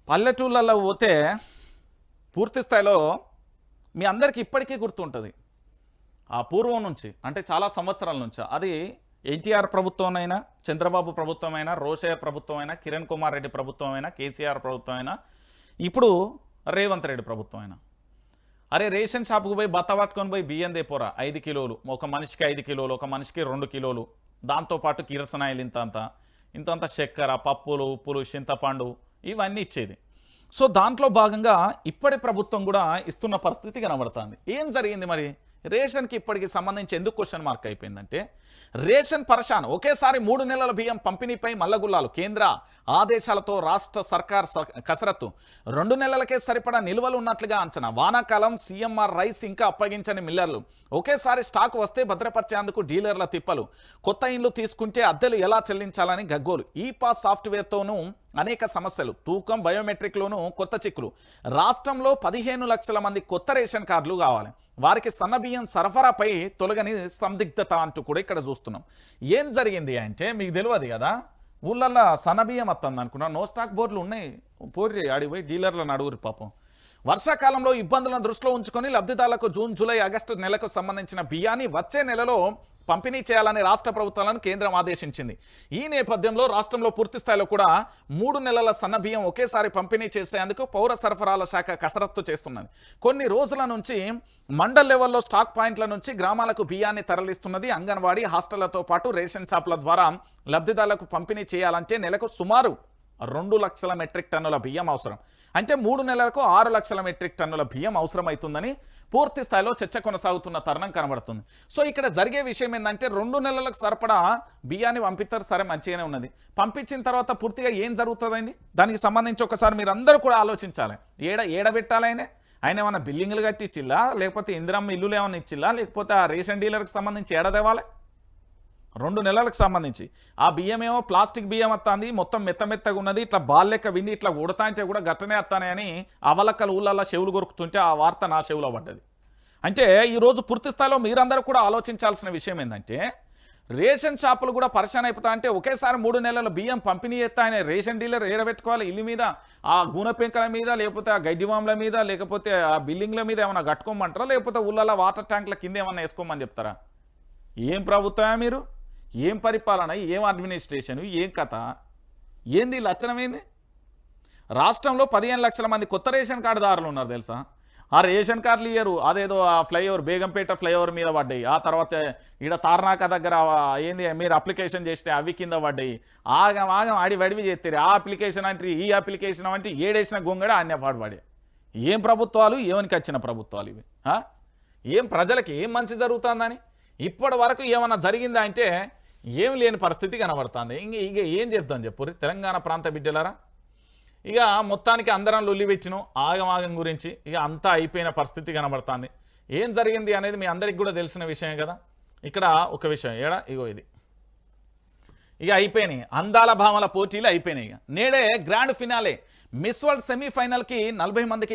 పల్లెటూళ్ళలో పోతే పూర్తి స్థాయిలో మీ అందరికీ ఇప్పటికీ గుర్తుంటుంది. ఆ పూర్వం నుంచి అంటే చాలా సంవత్సరాల నుంచి అది ఎన్టీఆర్ ప్రభుత్వం అయినా, చంద్రబాబు ప్రభుత్వం అయినా, రోషయ్య ప్రభుత్వం అయినా, కిరణ్ కుమార్ రెడ్డి ప్రభుత్వం అయినా, కేసీఆర్ ప్రభుత్వం అయినా, ఇప్పుడు రేవంత్ రెడ్డి ప్రభుత్వం అయినా. అరే రేషన్ షాప్కి పోయి బత్త పట్టుకొని పోయి బియ్యం దేపోరా 5 కిలోలు, ఒక మనిషికి 5 కిలోలు, ఒక మనిషికి 2 కిలోలు, దాంతోపాటు కిరసనాయిలు ఇంతంత చక్కెర, పప్పులు, ఉప్పులు, చింతపండు ఇవన్నీ ఇచ్చేది. సో దాంట్లో భాగంగా ఇప్పటి ప్రభుత్వం కూడా ఇస్తున్న పరిస్థితి కనబడుతుంది. ఏం జరిగింది మరి రేషన్కి ఇప్పటికి సంబంధించి ఎందుకు క్వశ్చన్ మార్క్ అయిపోయిందంటే, రేషన్ పరేషాన్. ఒకేసారి 3 నెలల బియ్యం పంపిణీపై మల్లగుల్లాలు. కేంద్ర ఆదేశాలతో రాష్ట్ర సర్కార్ కసరత్తు. 2 నెలలకే సరిపడా నిల్వలు ఉన్నట్లుగా అంచనా. వానాకాలం సీఎంఆర్ రైస్ ఇంకా అప్పగించని మిల్లర్లు. ఒకేసారి స్టాక్ వస్తే భద్రపరిచేందుకు డీలర్ల తిప్పలు. కొత్త ఇండ్లు తీసుకుంటే అద్దెలు ఎలా చెల్లించాలని గగ్గోలు. ఈ పాస్ సాఫ్ట్వేర్తోనూ అనేక సమస్యలు. తూకం బయోమెట్రిక్లోనూ కొత్త చిక్కులు. రాష్ట్రంలో 15 లక్షల మంది కొత్త రేషన్ కార్డులు కావాలి. వారికి సన్నబియ్యం సరఫరాపై తొలగని సందిగ్ధత అంటూ కూడా ఇక్కడ చూస్తున్నాం. ఏం జరిగింది అంటే మీకు తెలియదు కదా, ఊళ్ళల్లో సన్నబియ్యం వస్తుంది అనుకున్నా, నో స్టాక్ బోర్డులు ఉన్నాయి. పోరి అడిగిపోయి డీలర్లను అడుగురు పాపం. వర్షాకాలంలో ఇబ్బందులను దృష్టిలో ఉంచుకొని లబ్ధిదారులకు జూన్, జూలై, ఆగస్టు నెలకు సంబంధించిన బియ్యాన్ని వచ్చే నెలలో పంపిణీ చేయాలని రాష్ట్ర ప్రభుత్వాలను కేంద్రం ఆదేశించింది. ఈ నేపథ్యంలో రాష్ట్రంలో పూర్తి స్థాయిలో కూడా 3 నెలల సన్న బియ్యం ఒకేసారి పంపిణీ చేసేందుకు పౌర సరఫరాల శాఖ కసరత్తు చేస్తున్నది. కొన్ని రోజుల నుంచి మండల్ లెవెల్లో స్టాక్ పాయింట్ల నుంచి గ్రామాలకు బియ్యాన్ని తరలిస్తున్నది. అంగన్వాడీ, హాస్టళ్లతో పాటు రేషన్ షాపుల ద్వారా లబ్ధిదారులకు పంపిణీ చేయాలంటే నెలకు సుమారు 2 లక్షల మెట్రిక్ టన్నుల బియ్యం అవసరం. అంటే 3 నెలలకు 6 లక్షల మెట్రిక్ టన్నుల బియ్యం అవసరం అవుతుందని పూర్తి స్థాయిలో చర్చ కొనసాగుతున్న తరుణం కనబడుతుంది. సో ఇక్కడ జరిగే విషయం ఏంటంటే 2 నెలలకు సరిపడా బియ్యాన్ని పంపిస్తారు, సరే మంచిగానే ఉన్నది. పంపించిన తర్వాత పూర్తిగా ఏం జరుగుతుందండి దానికి సంబంధించి ఒకసారి మీరు అందరూ కూడా ఆలోచించాలి. ఏడబెట్టాలి ఆయన ఏమన్నా బిల్డింగ్లు కట్టించిల్లా, లేకపోతే ఇందిరమ్మ ఇల్లులు ఏమైనా ఇచ్చిల్లా, లేకపోతే ఆ రేషన్ డీలర్కి సంబంధించి ఏడదేవాలి. 2 నెలలకు సంబంధించి ఆ బియ్యం ఏమో ప్లాస్టిక్ బియ్యం వస్తుంది, మొత్తం మెత్తగా ఉన్నది, ఇట్లా బాల్లెక్క విండి ఇట్లా ఉడతా అంటే కూడా గట్టనే వస్తానని అవలక్కలు ఊళ్ళల్లో చెవులు కొరుకుతుంటే ఆ వార్త నా చెవులో పడ్డది. అంటే ఈరోజు పూర్తి స్థాయిలో మీరందరూ కూడా ఆలోచించాల్సిన విషయం ఏంటంటే, రేషన్ షాపులు కూడా పరిశాన్ అయిపోతా అంటే ఒకేసారి 3 నెలల బియ్యం పంపిణీ చేస్తా ఆయన రేషన్ డీలర్ ఏడబెట్టుకోవాలి. ఇల్లు మీద, ఆ గూనె పెంకల మీద, లేకపోతే ఆ గడ్డివాముల మీద, లేకపోతే ఆ బిల్డింగ్ల మీద ఏమైనా కట్టుకోమంటారా, లేకపోతే ఊళ్ళల్లో వాటర్ ట్యాంకుల కింద ఏమన్నా వేసుకోమని చెప్తారా? ఏం ప్రభుత్వమా మీరు? ఏం పరిపాలన, ఏం అడ్మినిస్ట్రేషన్, ఏం కథ, ఏంది లక్షణం ఏంది? రాష్ట్రంలో 15 లక్షల మంది కొత్త రేషన్ కార్డుదారులు ఉన్నారు తెలుసా. ఆ రేషన్ కార్డులు ఇయ్యరు. అదేదో ఆ ఫ్లైఓవర్, బేగంపేట ఫ్లైఓవర్ మీద పడ్డాయి. ఆ తర్వాత ఈడ తార్నాక దగ్గర ఏంది మీరు అప్లికేషన్ చేస్తే అవి కింద పడ్డాయి. ఆగం ఆడి వడివి చేస్తారు. ఆ అప్లికేషన్ అంటే ఈ అప్లికేషన్ అంటే ఏడేసిన గొంగడ అన్య పాడుపడే. ఏం ప్రభుత్వాలు, ఏమనికి వచ్చిన ప్రభుత్వాలు ఇవి? ఏం ప్రజలకి ఏం మంచి జరుగుతుందని ఇప్పటి వరకు ఏమన్నా జరిగిందా అంటే ఏం లేని పరిస్థితి కనబడుతుంది. ఇక ఏం చెప్తాం చెప్పు తెలంగాణ ప్రాంత బిడ్డలారా. ఇక మొత్తానికి అందరం లొల్లి పెట్టిన ఆగం గురించి ఇక అంతా అయిపోయిన పరిస్థితి కనబడుతుంది. ఏం జరిగింది అనేది మీ అందరికి కూడా తెలిసిన విషయం కదా. ఇక్కడ ఒక విషయం ఇగో ఇది ఇక అయిపోయినాయి. అందాల భామల పోటీలు అయిపోయినాయి. నేడే గ్రాండ్ ఫినాలే. మిస్ వరల్డ్ సెమీఫైనల్కి 40 మందికి